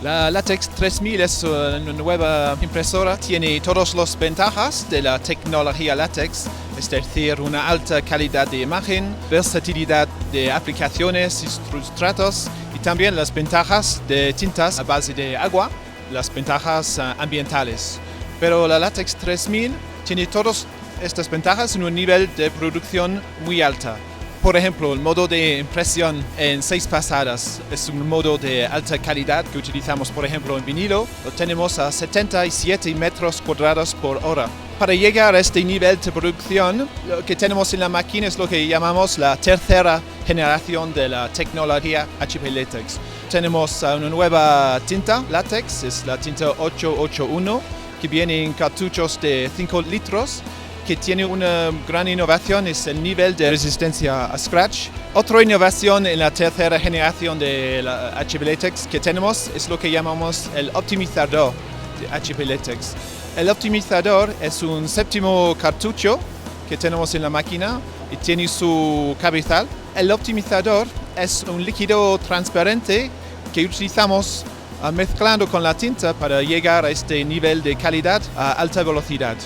La Latex 3000 es una nueva impresora, tiene todas las ventajas de la tecnología látex, es decir, una alta calidad de imagen, versatilidad de aplicaciones y sustratos y también las ventajas de tintas a base de agua, las ventajas ambientales. Pero la Latex 3000 tiene todas estas ventajas en un nivel de producción muy alta. Por ejemplo, el modo de impresión en 6 pasadas es un modo de alta calidad que utilizamos, por ejemplo, en vinilo. Lo tenemos a 77 metros cuadrados por hora. Para llegar a este nivel de producción, lo que tenemos en la máquina es lo que llamamos la tercera generación de la tecnología HP Latex. Tenemos una nueva tinta látex, es la tinta 881, que viene en cartuchos de 5 litros. Que tiene una gran innovación es el nivel de resistencia a scratch. Otra innovación en la tercera generación de la HP Latex que tenemos es lo que llamamos el optimizador de HP Latex. El optimizador es un séptimo cartucho que tenemos en la máquina y tiene su cabezal. El optimizador es un líquido transparente que utilizamos mezclando con la tinta para llegar a este nivel de calidad a alta velocidad.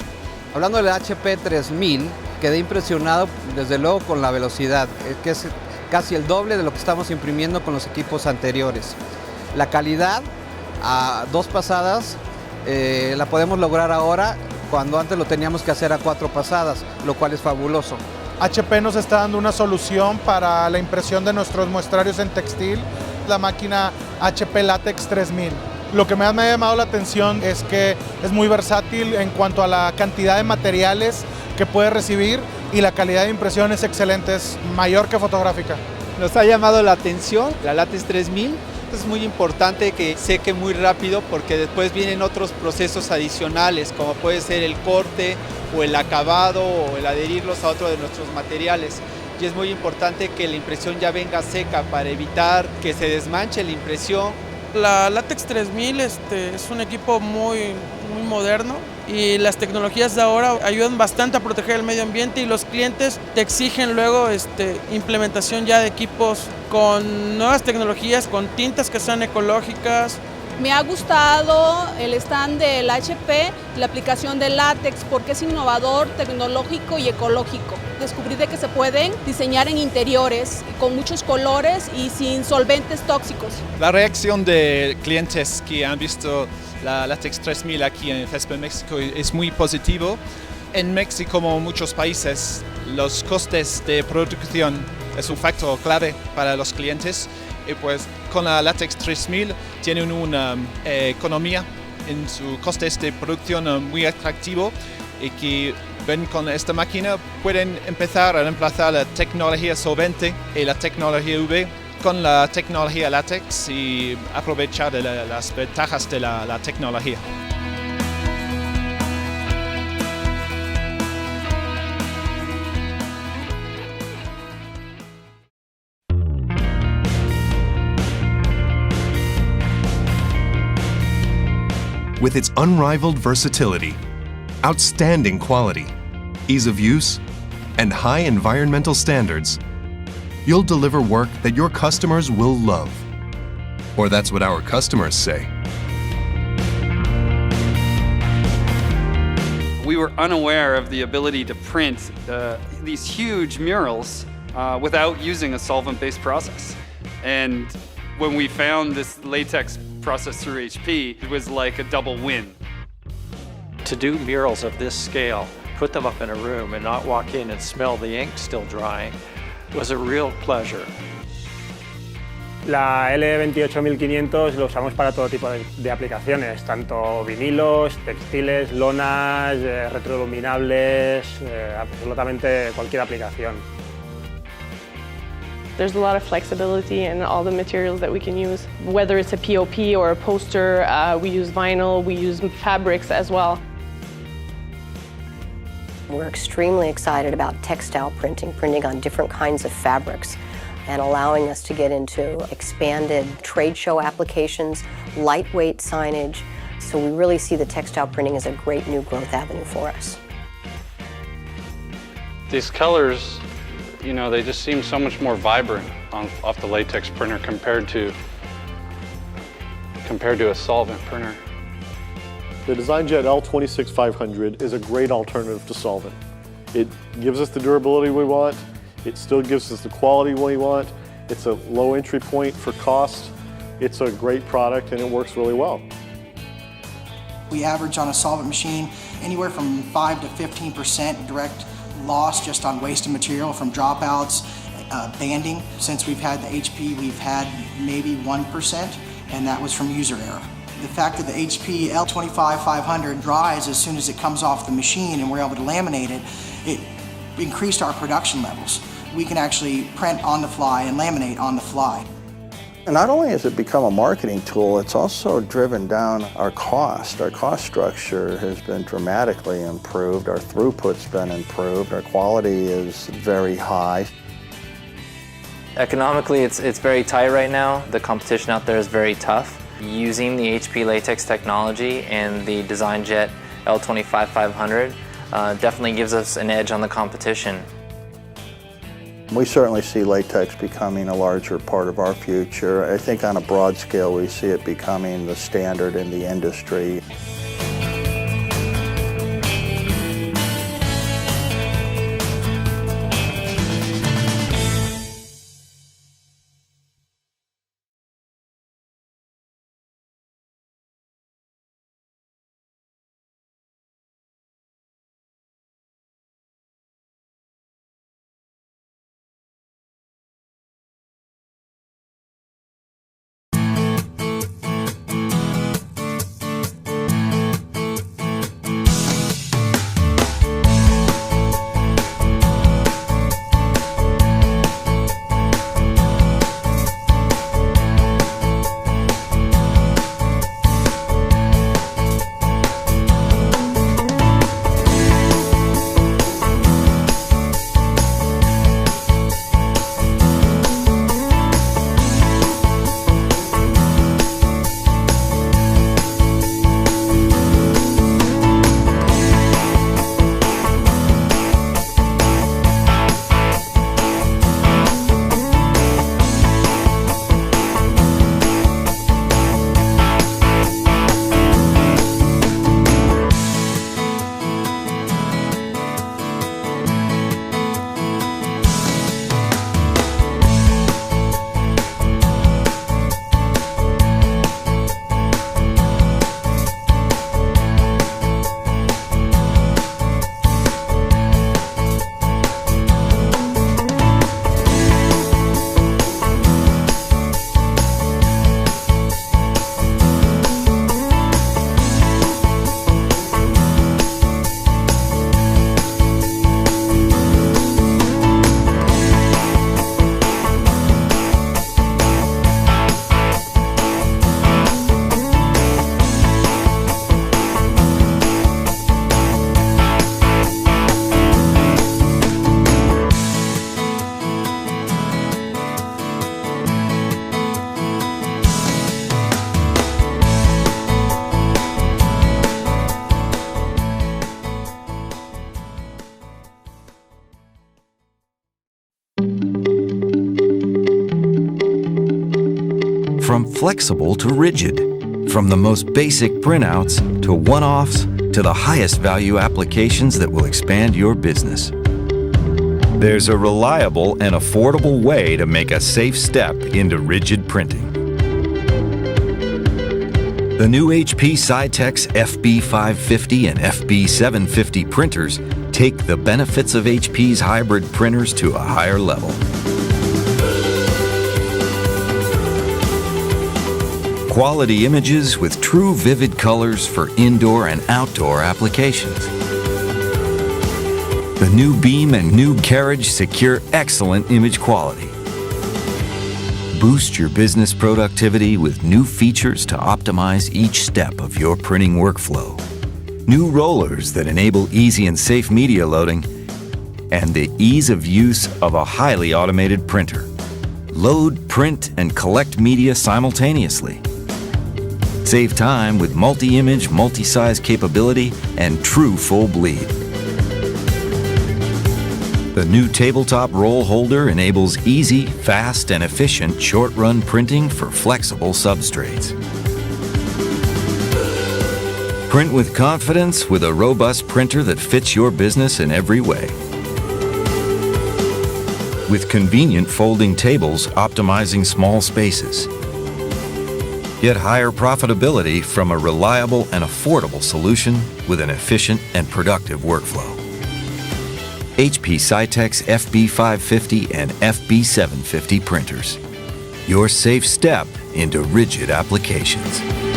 Hablando del HP 3000, quedé impresionado desde luego con la velocidad, que es casi el doble de lo que estamos imprimiendo con los equipos anteriores. La calidad a 2 pasadas la podemos lograr ahora cuando antes lo teníamos que hacer a 4 pasadas, lo cual es fabuloso. HP nos está dando una solución para la impresión de nuestros muestrarios en textil, la máquina HP Latex 3000. Lo que más me ha llamado la atención es que es muy versátil en cuanto a la cantidad de materiales que puede recibir y la calidad de impresión es excelente, es mayor que fotográfica. Nos ha llamado la atención la Latex 3000. Es muy importante que seque muy rápido porque después vienen otros procesos adicionales como puede ser el corte o el acabado o el adherirlos a otro de nuestros materiales. Y es muy importante que la impresión ya venga seca para evitar que se desmanche la impresión. La Latex 3000 es un equipo muy moderno y las tecnologías de ahora ayudan bastante a proteger el medio ambiente y los clientes te exigen luego implementación ya de equipos con nuevas tecnologías, con tintas que sean ecológicas. Me ha gustado el stand del HP, la aplicación del látex, porque es innovador, tecnológico y ecológico. Descubrí de que se pueden diseñar en interiores con muchos colores y sin solventes tóxicos. La reacción de clientes que han visto la Latex 3000 aquí en FESPA México es muy positivo. En México, como en muchos países, los costes de producción es un factor clave para los clientes. Y pues con la Latex 3000 tienen una economía en sus costes de producción muy atractivo y que ven con esta máquina pueden empezar a reemplazar la tecnología solvente y la tecnología UV con la tecnología látex y aprovechar de las ventajas de la tecnología. With its unrivaled versatility, outstanding quality, ease of use, and high environmental standards, you'll deliver work that your customers will love. Or that's what our customers say. We were unaware of the ability to print these huge murals without using a solvent-based process. And when we found this latex process through HP, it was like a double win. To do murals of this scale, put them up in a room and not walk in and smell the ink still drying was a real pleasure. La L28500 lo usamos para todo tipo de aplicaciones, tanto vinilos, textiles, lonas, retroiluminables, absolutamente cualquier aplicación. There's a lot of flexibility in all the materials that we can use. Whether it's a POP or a poster, we use vinyl, we use fabrics as well. We're extremely excited about textile printing on different kinds of fabrics, and allowing us to get into expanded trade show applications, lightweight signage. So we really see the textile printing as a great new growth avenue for us. These colors, you know, they just seem so much more vibrant off the latex printer compared to compared to a solvent printer. The DesignJet L26500 is a great alternative to solvent. It gives us the durability we want, it still gives us the quality we want, it's a low entry point for cost, it's a great product and it works really well. We average on a solvent machine anywhere from 5 to 15% direct loss just on wasted material from dropouts, banding. Since we've had the HP, we've had maybe 1%, and that was from user error. The fact that the HP L25500 dries as soon as it comes off the machine and we're able to laminate it, it increased our production levels. We can actually print on the fly and laminate on the fly. And not only has it become a marketing tool, it's also driven down our cost. Our cost structure has been dramatically improved. Our throughput's been improved. Our quality is very high. Economically, it's very tight right now. The competition out there is very tough. Using the HP latex technology and the DesignJet L25500 definitely gives us an edge on the competition. We certainly see latex becoming a larger part of our future. I think on a broad scale we see it becoming the standard in the industry. From flexible to rigid, from the most basic printouts to one-offs to the highest value applications that will expand your business. There's a reliable and affordable way to make a safe step into rigid printing. The new HP Scitex FB550 and FB750 printers take the benefits of HP's hybrid printers to a higher level. Quality images with true vivid colors for indoor and outdoor applications. The new beam and new carriage secure excellent image quality. Boost your business productivity with new features to optimize each step of your printing workflow. New rollers that enable easy and safe media loading, and the ease of use of a highly automated printer. Load, print, and collect media simultaneously. Save time with multi-image, multi-size capability and true full bleed. The new tabletop roll holder enables easy, fast, and efficient short-run printing for flexible substrates. Print with confidence with a robust printer that fits your business in every way. With convenient folding tables optimizing small spaces. Get higher profitability from a reliable and affordable solution with an efficient and productive workflow. HP Scitex FB550 and FB750 printers. Your safe step into rigid applications.